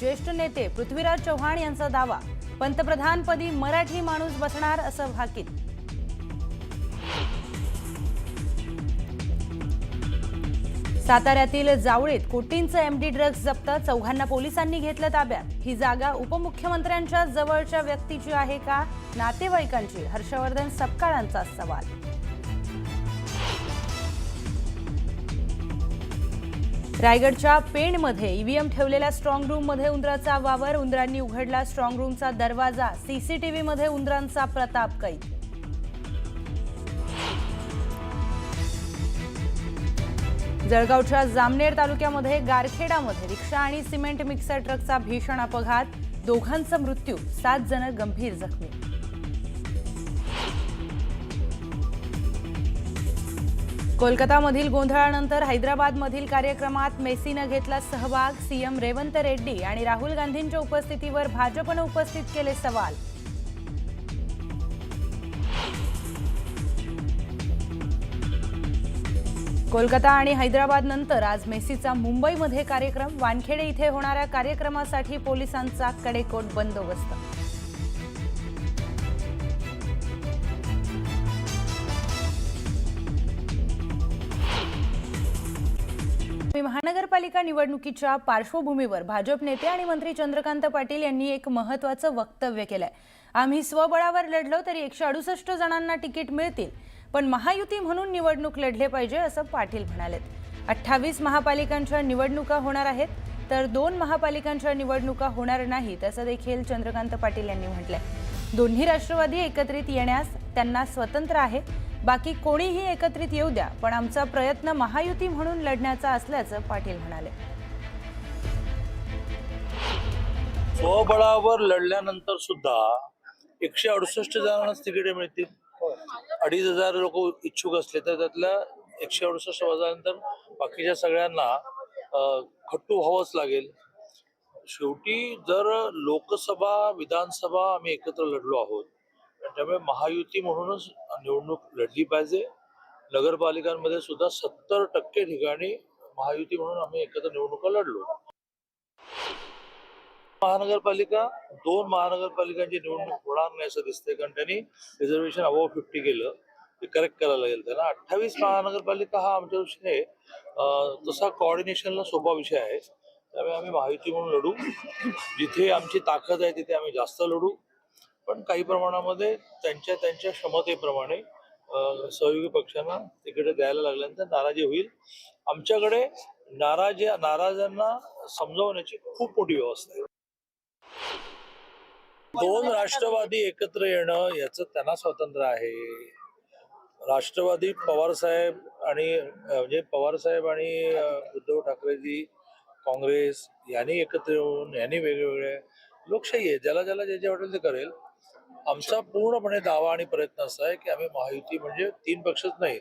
ज्येष्ठ नेते पृथ्वीराज चव्हाण यांचा दावा, पंतप्रधानपदी मराठी माणूस बसणार असं भाकीत. साताऱ्यातील जावळीत कोटींचं एमडी ड्रग्ज जप्त, चौघांना पोलिसांनी घेतलं ताब्यात. ही जागा उपमुख्यमंत्र्यांच्या जवळच्या व्यक्तीची आहे का नातेवाईकांची? हर्षवर्धन सपकाळांचा सवाल. रायगडच्या पेणमध्ये ईव्हीएम ठेवलेल्या स्ट्रॉंग रूममध्ये उंदराचा वावर, उंदरांनी उघडला स्ट्रॉंग रूमचा दरवाजा, सीसीटीव्हीमध्ये उंदरांचा प्रताप कैद. जळगावच्या जामनेर तालुक्यामध्ये गारखेडामध्ये रिक्षा आणि सिमेंट मिक्सर ट्रकचा भीषण अपघात, दोघांचा मृत्यू, 7 जण गंभीर जखमी. कोलकातामधील गोंधळानंतर हैदराबादमधील कार्यक्रमात मेसीनं घेतला सहभाग, सीएम रेवंत रेड्डी आणि राहुल गांधींच्या उपस्थितीवर भाजपनं उपस्थित केले सवाल. कोलकाता आणि हैदराबाद नंतर आज मेसीचा मुंबईमध्ये कार्यक्रम, वानखेडे इथे होणाऱ्या कार्यक्रमासाठी पोलिसांचा कडेकोट बंदोबस्त. महानगरपालिका निवडणुकीच्या पार्श्वभूमीवर भाजप नेते आणि मंत्री चंद्रकांत पाटील यांनी एक महत्त्वाचं वक्तव्य केलंय. आम्ही स्वबळावर लढलो तरी 168 जणांना तिकीट मिळतील, पण महायुती म्हणून निवडणूक लढले पाहिजे असं पाटील म्हणालेत. 28 महापालिकांच्या निवडणुका होणार आहेत, तर 2 महापालिकांच्या निवडणुका होणार नाहीत असं देखील चंद्रकांत पाटील यांनी म्हटलंय. दोन्ही राष्ट्रवादी एकत्रित येण्यास त्यांना स्वतंत्र आहे, बाकी कोणीही एकत्रित येऊ द्या, पण आमचा प्रयत्न महायुती म्हणून लढण्याचा असल्याचं पाटील म्हणाले. स्वबळावर लढल्यानंतर सुद्धा 168 जणांनाच तिकीटे मिळतील. 2,500 लोक इच्छुक असले तर त्यातल्या 168 वाजल्यानंतर बाकीच्या सगळ्यांना खट्टू व्हावंच लागेल. शेवटी जर लोकसभा विधानसभा आम्ही एकत्र लढलो आहोत, त्यामुळे महायुती म्हणूनच निवडणूक लढली पाहिजे. नगरपालिकांमध्ये सुद्धा 70% ठिकाणी महायुती म्हणून आम्ही एकत्र निवडणुका लढलो. महानगरपालिका 2 महानगरपालिकांची निवडणूक होणार नाही असं दिसतंय, कारण त्यांनी रिझर्वेशन अबोव्ह 50 केलं, ते करेक्ट करायला लागेल त्यांना. 28 महानगरपालिका हा आमच्या दृष्टीने तसा कोऑर्डिनेशनला सोपा विषय आहे. त्यामुळे आम्ही महायुती म्हणून लढू. जिथे आमची ताकद आहे तिथे आम्ही जास्त लढू, पण काही प्रमाणामध्ये त्यांच्या क्षमतेप्रमाणे सहयोगी पक्षांना तिकीट द्यायला लागल्यानंतर नाराजी होईल. आमच्याकडे नाराजांना समजावण्याची खूप मोठी व्यवस्था आहे. 2 राष्ट्रवादी एकत्र येणं याचं त्यांना स्वातंत्र्य आहे. राष्ट्रवादी पवारसाहेब आणि उद्धव ठाकरेजी, काँग्रेस यांनी एकत्र येऊन यांनी वेगवेगळे, लोकशाही आहे, ज्याला जे वाटेल ते करेल. आमचा पूर्णपणे दावा आणि प्रयत्न असा आहे की आम्ही महायुती म्हणजे 3 पक्षच नाही,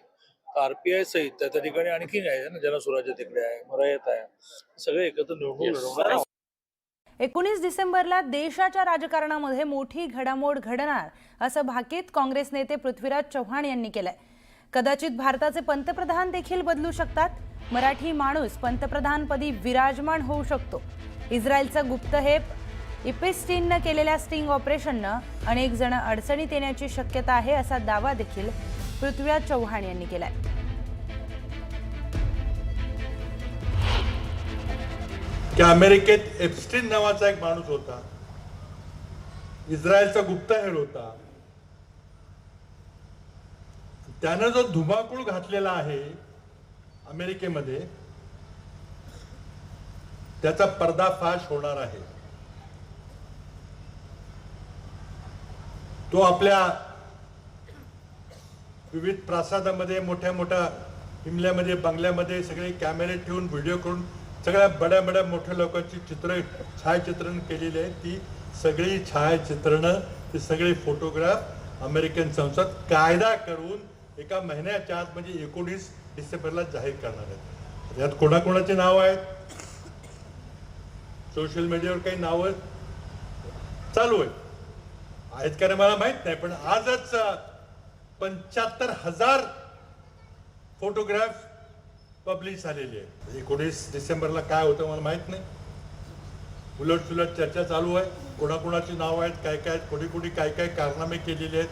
आरपीआय सहित त्या ठिकाणी आणखी आहे ना, जनसुराज्य तिकडे आहे, मरायत आहे, सगळे एकत्र निवडणूक लढवणार. 19 डिसेंबरला देशाच्या राजकारणामध्ये मोठी घडामोड घडणार असं भाकीत काँग्रेस नेते पृथ्वीराज चव्हाण यांनी केलंय. कदाचित भारताचे पंतप्रधान देखील बदलू शकतात. मराठी माणूस पंतप्रधानपदी विराजमान होऊ शकतो. इस्रायलचा गुप्तहेर इपिस्टीननं केलेल्या स्टिंग ऑपरेशननं अनेक जण अडचणीत येण्याची शक्यता आहे असा दावा देखील पृथ्वीराज चव्हाण यांनी केलाय. की अमेरिकेत एप्स्टीन नावाचा एक माणूस होता, इस्रायलचा गुप्तहेर होता. त्यानं जो धुमाकूळ घातलेला आहे अमेरिकेमध्ये, त्याचा पर्दाफाश होणार आहे. तो आपल्या विविध प्रासादामध्ये, मोठ्या मोठ्या हिमल्यामध्ये, बंगल्यामध्ये सगळे कॅमेरे ठेवून, व्हिडिओ करून सगळ्या बड्या मोठ्या लोकांची छायाचित्रण केलेली आहे. ती सगळी छायाचित्रणं, ती सगळे फोटोग्राफ अमेरिकन संसद कायदा करून एका महिन्याच्या आत म्हणजे 19 डिसेंबरला जाहीर करणार आहेत. यात कोणाकोणाचे नाव आहेत, सोशल मीडियावर काही नावं चालू आहेत का नाही मला माहित नाही, पण आजच 75,000 फोटोग्राफ पब्लिश झालेली आहे. 19 डिसेंबरला काय होतं मला माहित नाही. उलटसुलट चर्चा चालू आहे. कोणाकोणाची नावं आहेत, काय काय, कोणी कोणी काय काय कारनामे केलेले आहेत